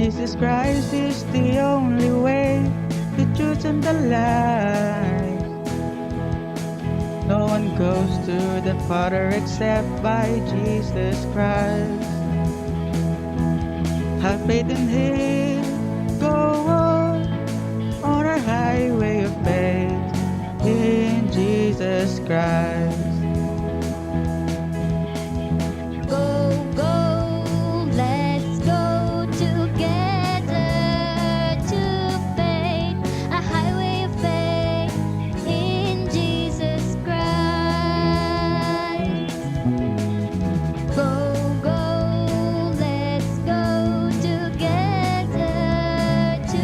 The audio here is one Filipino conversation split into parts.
Jesus Christ is the only way, the truth and the life. No one goes to the Father except by Jesus Christ. Have faith in Him, go on our highway of faith in Jesus Christ. Go, go, let's go together to faith, a highway of faith in Jesus Christ. Go, go, let's go together to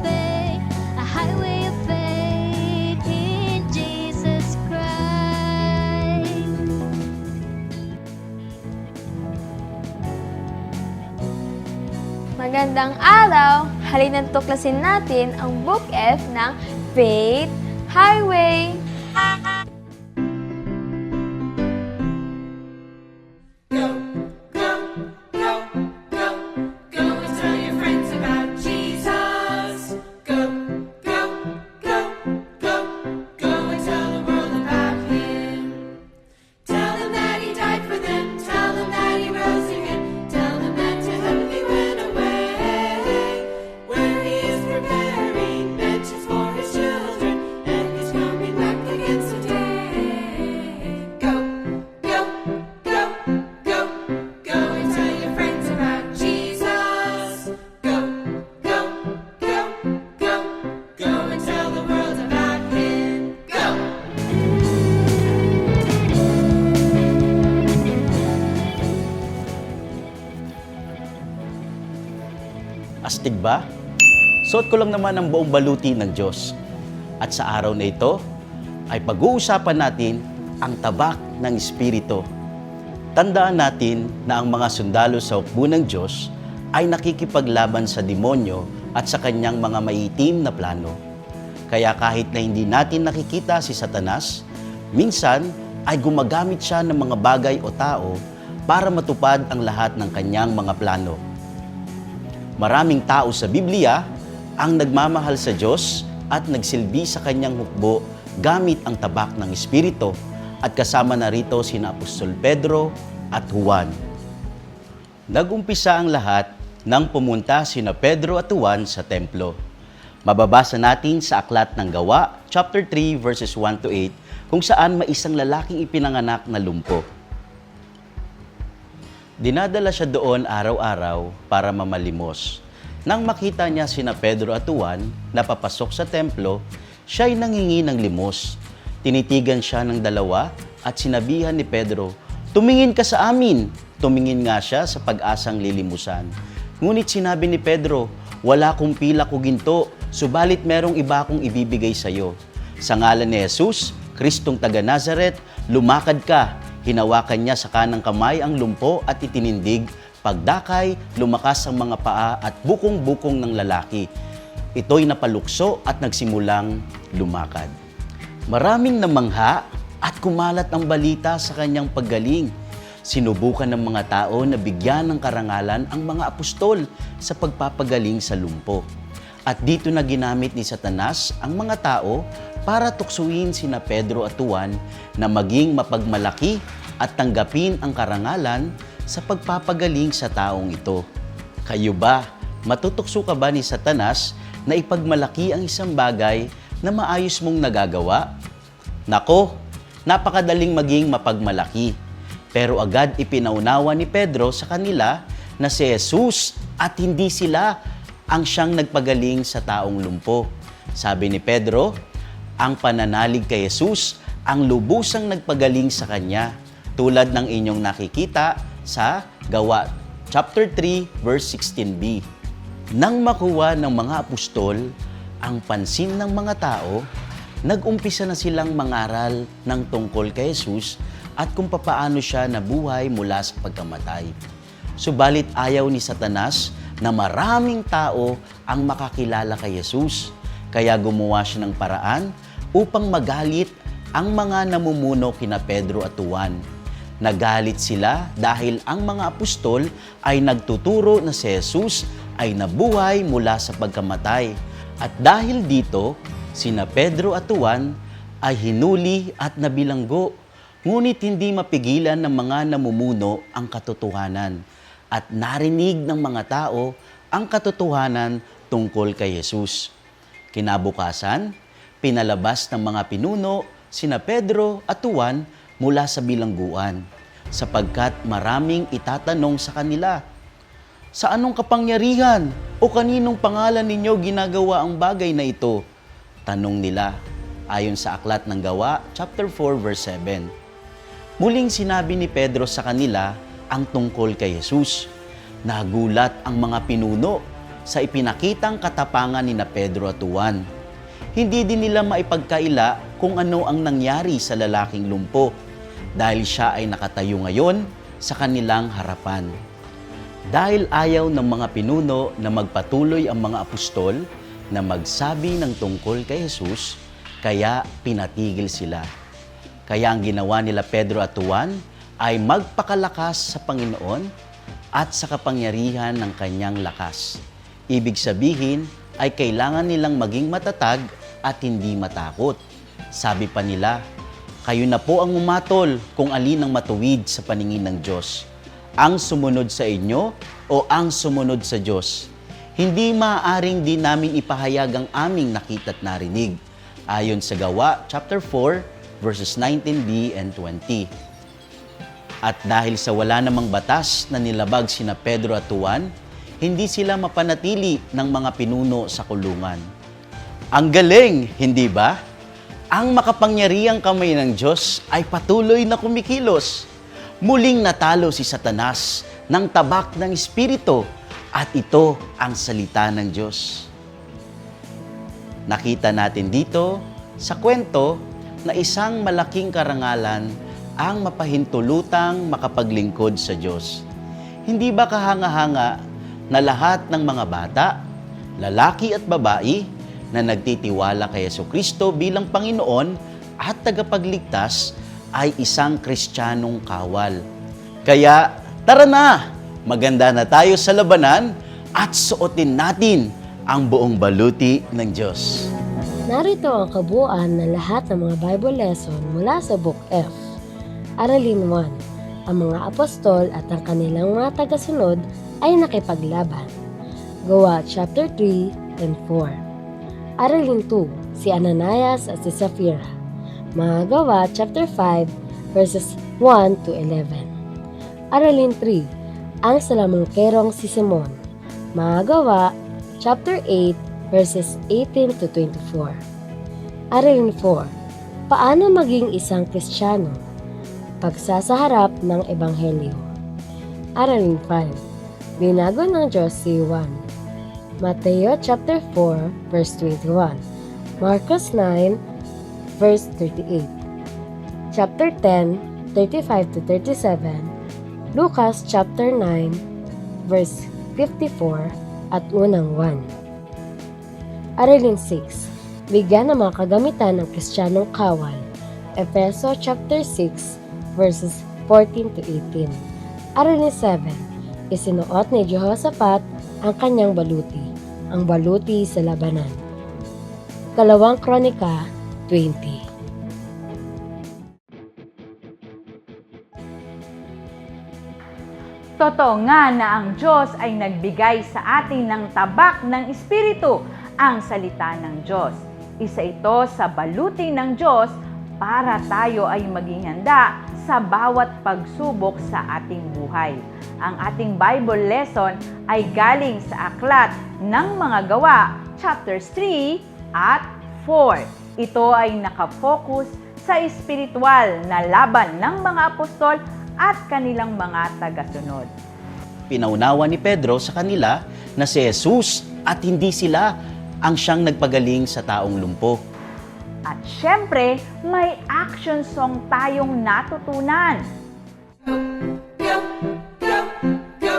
faith, a highway of faith in Jesus Christ. Magandang araw! Halina't tuklasin natin ang Book F ng Faith Highway. Go and tell your friends about Jesus. Go and tell the world about Him. Tell them that He died for them. Tell them that He rose again. Tell them that to heaven He went away, where He is preparing mansions for His children, and He's coming back again today. Go and tell your friends about Jesus. Go and tell the world about Him. Go. Astig ba? Suot ko lang naman ang buong baluti ng Diyos. At sa araw na ito, ay pag-uusapan natin ang tabak ng Espiritu. Tandaan natin na ang mga sundalo sa hukbo ng Diyos ay nakikipaglaban sa demonyo at sa kanyang mga maitim na plano. Kaya kahit na hindi natin nakikita si Satanas, minsan ay gumagamit siya ng mga bagay o tao para matupad ang lahat ng kanyang mga plano. Maraming tao sa Biblia ang nagmamahal sa Diyos at nagsilbi sa kanyang hukbo gamit ang tabak ng Espiritu, at kasama na rito sina Apostol Pedro at Juan. Nagumpisa ang lahat nang pumunta sina Pedro at Juan sa templo. Mababasa natin sa Aklat ng Gawa, chapter 3, verses 1 to 8, kung saan may isang lalaking ipinanganak na lumpo. Dinadala siya doon araw-araw para mamalimos. Nang makita niya sina Pedro at Juan na papasok sa templo, siya ay nangingi ng limos. Tinitigan siya ng dalawa at sinabihan ni Pedro, "Tumingin ka sa amin." Tumingin nga siya sa pag-asang lilimusan. Ngunit sinabi ni Pedro, "Wala akong pilak o ginto, subalit merong iba akong ibibigay sa iyo. Sa ngalan ni Jesus, Kristong taga Nazaret, lumakad ka." Hinawakan niya sa kanang kamay ang lumpo at itinindig. Pagdakay, lumakas ang mga paa at bukong-bukong ng lalaki. Ito'y napalukso at nagsimulang lumakad. Maraming namangha at kumalat ang balita sa kanyang paggaling. Sinubukan ng mga tao na bigyan ng karangalan ang mga apostol sa pagpapagaling sa lumpo. At dito na ginamit ni Satanas ang mga tao para tuksuin sina Pedro at Juan na maging mapagmalaki at tanggapin ang karangalan sa pagpapagaling sa taong ito. Kayo ba, matutukso ka ba ni Satanas na ipagmalaki ang isang bagay na maayos mong nagagawa? Nako, napakadaling maging mapagmalaki. Pero agad ipinaunawa ni Pedro sa kanila na si Jesus at hindi sila ang siyang nagpagaling sa taong lumpo. Sabi ni Pedro, ang pananalig kay Jesus ang lubusang nagpagaling sa kanya, tulad ng inyong nakikita sa Gawa, chapter 3, verse 16b. Nang makuha ng mga apostol ang pansin ng mga tao, nag-umpisa na silang mangaral ng tungkol kay Jesus at kung papaano siya nabuhay mula sa pagkamatay. Subalit ayaw ni Satanas na maraming tao ang makakilala kay Jesus. Kaya gumawa siya ng paraan upang magalit ang mga namumuno kina Pedro at Juan. Nagalit sila dahil ang mga apostol ay nagtuturo na si Jesus ay nabuhay mula sa pagkamatay. At dahil dito, sina Pedro at Juan ay hinuli at nabilanggo. Ngunit hindi mapigilan ng mga namumuno ang katotohanan at narinig ng mga tao ang katotohanan tungkol kay Jesus. Kinabukasan, pinalabas ng mga pinuno sina Pedro at Juan mula sa bilangguan sapagkat maraming itatanong sa kanila. Sa anong kapangyarihan o kaninong pangalan ninyo ginagawa ang bagay na ito? Tanong nila ayon sa aklat ng Gawa, chapter 4, verse 7. Muling sinabi ni Pedro sa kanila ang tungkol kay Jesus. Nagulat ang mga pinuno sa ipinakitang katapangan ni Pedro at Juan. Hindi din nila maipagkaila kung ano ang nangyari sa lalaking lumpo dahil siya ay nakatayo ngayon sa kanilang harapan. Dahil ayaw ng mga pinuno na magpatuloy ang mga apostol na magsabi ng tungkol kay Jesus, kaya pinatigil sila. Kaya ang ginawa nila Pedro at Juan ay magpakalakas sa Panginoon at sa kapangyarihan ng kanyang lakas. Ibig sabihin ay kailangan nilang maging matatag at hindi matakot. Sabi pa nila, kayo na po ang umatol kung alin ang matuwid sa paningin ng Diyos. Ang sumunod sa inyo o ang sumunod sa Diyos. Hindi maaaring di namin ipahayag ang aming nakita't narinig. Ayon sa Gawa, chapter 4, verses 19b and 20. At dahil sa wala namang batas na nilabag sina Pedro at Juan, hindi sila mapanatili ng mga pinuno sa kulungan. Ang galing, hindi ba? Ang makapangyarihang kamay ng Diyos ay patuloy na kumikilos. Muling natalo si Satanas ng tabak ng Espiritu at ito ang salita ng Diyos. Nakita natin dito sa kwento na isang malaking karangalan ang mapahintulutang makapaglingkod sa Diyos. Hindi ba kahanga-hanga na lahat ng mga bata, lalaki at babae na nagtitiwala kay Jesucristo bilang Panginoon at tagapagligtas ay isang Kristiyanong kawal. Kaya tara na, maganda na tayo sa labanan at suotin natin ang buong baluti ng Diyos. Narito ang kabuuan ng lahat ng mga Bible lesson mula sa Book F. Aralin 1. Ang mga apostol at ang kanilang mga tagasunod ay nakipaglaban. Gawa chapter 3 and 4. Aralin 2. Si Ananias at si Sapphira. Mga Gawa chapter 5 verses 1 to 11. Aralin 3. Ang salamangkerong si Simon. Mga Gawa chapter 8 verses 18 to 24. Aralin 4. Paano maging isang Kristiyano? Pagsasaharap ng Ebanghelyo. Aralin 5. Binago ng Diyos si Juan. Mateo chapter 4 verse 21. Marcos 9 verse 38. Chapter 10 35 to 37. Lucas chapter 9 verse 54 at unang 1. Aralin 6. Bigyan ng mga kagamitan ng Kristiyanong kawal. Efeso chapter 6 verses 14 to 18. Aralin 7. Isinuot ni Jehoshaphat ang kanyang baluti, ang baluti sa labanan. Kalawang Kronika 20. Totoo nga na ang Diyos ay nagbigay sa atin ng tabak ng Espiritu, ang salita ng Diyos. Isa ito sa baluti ng Diyos para tayo ay maging handa sa bawat pagsubok sa ating buhay. Ang ating Bible lesson ay galing sa aklat ng mga Gawa, chapters 3 at 4. Ito ay nakafocus sa espiritual na laban ng mga apostol at kanilang mga tagasunod. Pinaunawa ni Pedro sa kanila na si Jesus at hindi sila ang siyang nagpagaling sa taong lumpo. At syempre, may action song tayong natutunan. Go, go, go,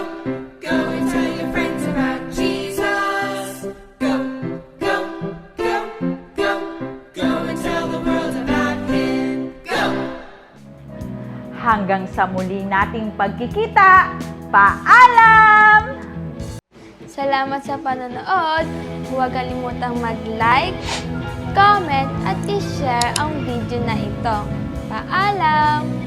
go and tell your friends about Jesus. Go, go, go, go, go and tell the world about Him. Go! Hanggang sa muli nating pagkikita, paalam! Salamat sa panonood. Huwag kalimutang mag-like, comment, at i-share ang video na ito. Paalam!